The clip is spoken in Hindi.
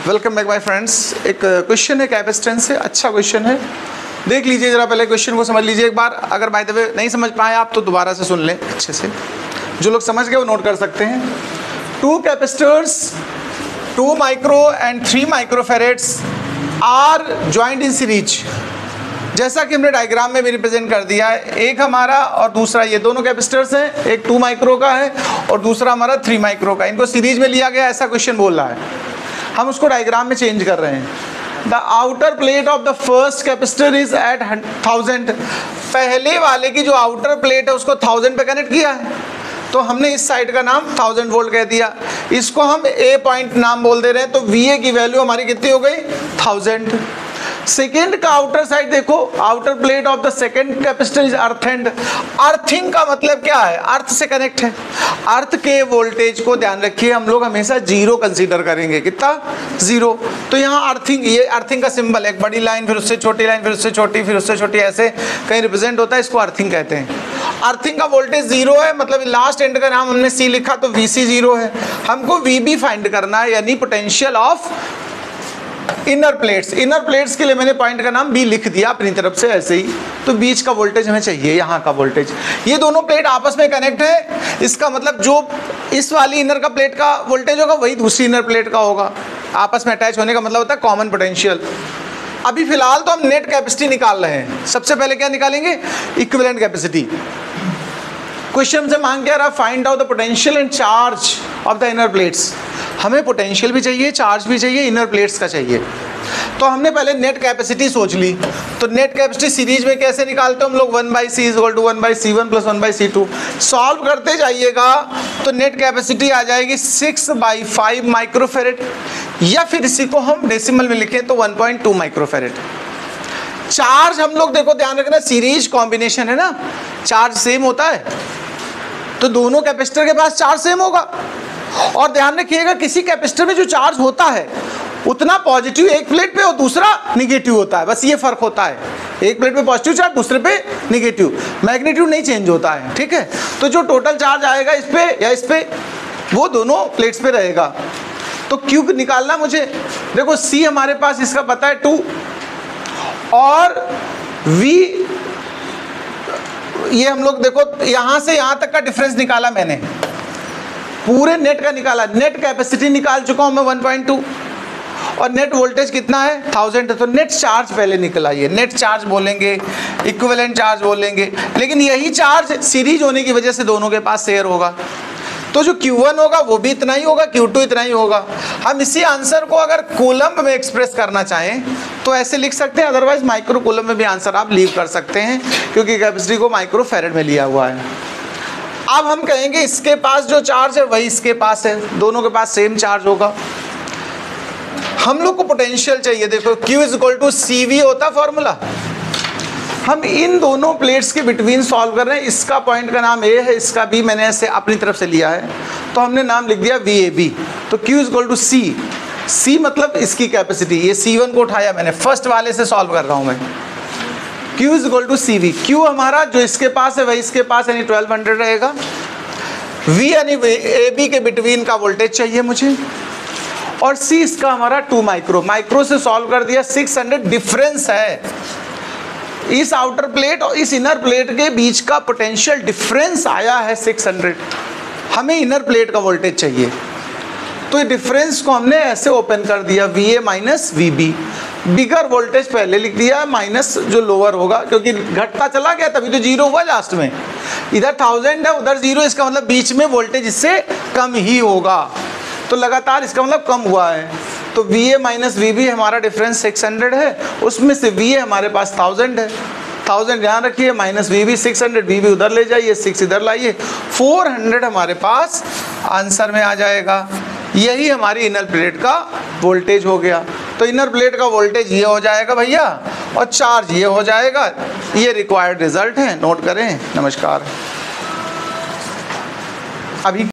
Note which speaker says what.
Speaker 1: Welcome back my friends. एक क्वेश्चन है कैपेसिटेंस से, अच्छा क्वेश्चन है, देख लीजिए जरा, पहले क्वेश्चन को समझ लीजिए एक बार। अगर बाय द वे नहीं समझ पाए आप तो दोबारा से सुन लें अच्छे से, जो लोग समझ गए वो नोट कर सकते हैं। 2 capacitors 2 micro and 3 microfarads are joint in series, जैसा कि हमने डायग्राम में भी रिप्रेजेंट कर दिया है। एक हमारा और दूसरा, ये दोनों कैपेसिटर्स हैं, एक 2 माइक्रो का है और दूसरा हमारा 3 माइक्रो का, इनको सीरीज में लिया गया, ऐसा क्वेश्चन बोल रहा है। हम उसको डायग्राम में चेंज कर रहे हैं। The outer plate of the first capacitor is at 1000। पहले वाले की जो आउटर प्लेट है उसको 1000 पे कनेक्ट किया है, तो हमने इस साइड का नाम 1000 वोल्ट कह दिया। इसको हम ए पॉइंट नाम बोल दे रहे हैं, तो वी की वैल्यू हमारी कितनी हो गई 1000। सेकेंड का आउटर साइड देखो, outer plate of the second capacitor is earthed. Earthing का मतलब क्या है, अर्थ से कनेक्ट है। अर्थ के वोल्टेज को ध्यान रखिए, हम लोग हमेशा 0 कंसीडर करेंगे, कितना 0। तो यहाँ अर्थिंग, ये अर्थिंग का सिंबल है, एक बड़ी लाइन फिर उससे छोटी लाइन फिर उससे छोटी फिर उससे छोटी, ऐसे कहीं रिप्रेजेंट होता है, इसको अर्थिंग कहते हैं। अर्थिंग का वोल्टेज 0 है, मतलब लास्ट एंड का नाम हमने सी लिखा तो VC 0 है। हमको VB फाइंड करना है, यानी potential of inner plates. Inner plates के लिए मैंने पॉइंट का नाम B लिख दिया अपनी तरफ से ऐसे ही। तो बीच का वोल्टेज हमें चाहिए, यहाँ का वोल्टेज। ये दोनों प्लेट आपस में कनेक्ट है, इसका मतलब जो इस वाली इनर का प्लेट का वोल्टेज होगा वही दूसरी इनर प्लेट का होगा। आपस में अटैच होने का मतलब होता है कॉमन पोटेंशियल। अभी फिलहाल तो हम नेट कैपेसिटी निकाल रहे हैं। सबसे पहले क्या निकालेंगे, इक्विवेलेंट कैपेसिटी। क्वेश्चन से मांग क्या रहा, find out the potential and charge of the inner plates. हमें पोटेंशियल भी चाहिए, चार्ज भी चाहिए, इनर प्लेट्स का चाहिए। तो हमने पहले नेट कैपेसिटी सोच ली। तो नेट कैपेसिटी सीरीज में कैसे निकालते हैं हम लोग, 1/C = 1/C1 + 1/C2। सॉल्व करते जाइएगा तो नेट कैपेसिटी आ जाएगी 6/5 माइक्रोफैरेड, या फिर इसी को हम डेसिमल में लिखें तो 1.2 माइक्रोफैरेड। चार्ज हम लोग देखो ध्यान रखना, सीरीज कॉम्बिनेशन है ना, चार्ज सेम होता है, तो दोनों कैपेसिटर के पास चार्ज सेम होगा। और ध्यान रखिएगा किसी कैपेसिटर में जो चार्ज होता है उतना पॉजिटिव एक प्लेट पे और दूसरा निगेटिव होता है, बस ये फर्क होता है। एक प्लेट पे पॉजिटिव चार्ज, दूसरे पे निगेटिव, मैग्नीट्यूड नहीं चेंज होता है, ठीक है। तो जो टोटल चार्ज आएगा इस पे या इस पे, वो दोनों प्लेट्स पे रहेगा। तो क्यू निकालना मुझे, देखो C हमारे पास इसका पता है 2 और V, ये हम लोग देखो यहाँ से यहाँ तक का डिफरेंस निकाला मैंने, पूरे नेट का निकाला। नेट कैपेसिटी निकाल चुका हूँ मैं 1.2 और नेट वोल्टेज कितना है 1000 है। तो नेट चार्ज पहले निकला, ये नेट चार्ज बोलेंगे, इक्विवेलेंट चार्ज बोलेंगे, लेकिन यही चार्ज सीरीज होने की वजह से दोनों के पास शेयर होगा। तो जो Q1 होगा वो भी इतना ही होगा, Q2 इतना ही होगा। हम इसी आंसर को अगर कूलम्ब में एक्सप्रेस करना चाहें तो ऐसे लिख सकते हैं, अदरवाइज माइक्रो कूलम्ब में भी आंसर आप लीव कर सकते हैं, क्योंकि कैपेसिटी को माइक्रो फैरेड में लिया हुआ है। अब हम कहेंगे इसके पास जो चार्ज है वही इसके पास है, दोनों के पास सेम चार्ज होगा। हम लोग को पोटेंशियल चाहिए, देखो Q = CV होता फॉर्मूला। हम इन दोनों प्लेट्स के बिटवीन सॉल्व कर रहे हैं। इसका पॉइंट का नाम A है, इसका B मैंने ऐसे अपनी तरफ से लिया है, तो हमने नाम लिख दिया VAB। तो Q = C, C मतलब इसकी कैपेसिटी, ये C1 को उठाया मैंने, फर्स्ट वाले से सॉल्व कर रहा हूँ मैं। Q = CV, Q हमारा जो इसके पास है वही इसके पास, यानी 1200 रहेगा। V यानी AB के बिटवीन का वोल्टेज चाहिए मुझे, और C इसका हमारा 2 माइक्रो। माइक्रो से सॉल्व कर दिया, 600 डिफरेंस है। इस आउटर प्लेट और इस इनर प्लेट के बीच का पोटेंशियल डिफरेंस आया है 600। हमें इनर प्लेट का वोल्टेज चाहिए, तो ये डिफरेंस को हमने ऐसे ओपन कर दिया, VA - VB। बिगर वोल्टेज पहले लिख दिया, माइनस जो लोअर होगा, क्योंकि घटता चला गया तभी तो 0 हुआ लास्ट में। इधर 1000 है उधर 0, इसका मतलब बीच में वोल्टेज इससे कम ही होगा, तो लगातार इसका मतलब कम हुआ है। तो VA - VB हमारा डिफरेंस 600 है, उसमें से VA हमारे पास 1000 है। 1000 ध्यान रखिए, माइनस VB 600, VB उधर ले जाइए, 6 इधर लाइए, 400 हमारे पास आंसर में आ जाएगा। यही हमारी इनर प्लेट का वोल्टेज हो गया। तो इनर प्लेट का वोल्टेज ये हो जाएगा भैया, और चार्ज ये हो जाएगा। ये रिक्वायर्ड रिजल्ट है, नोट करें। नमस्कार। अभी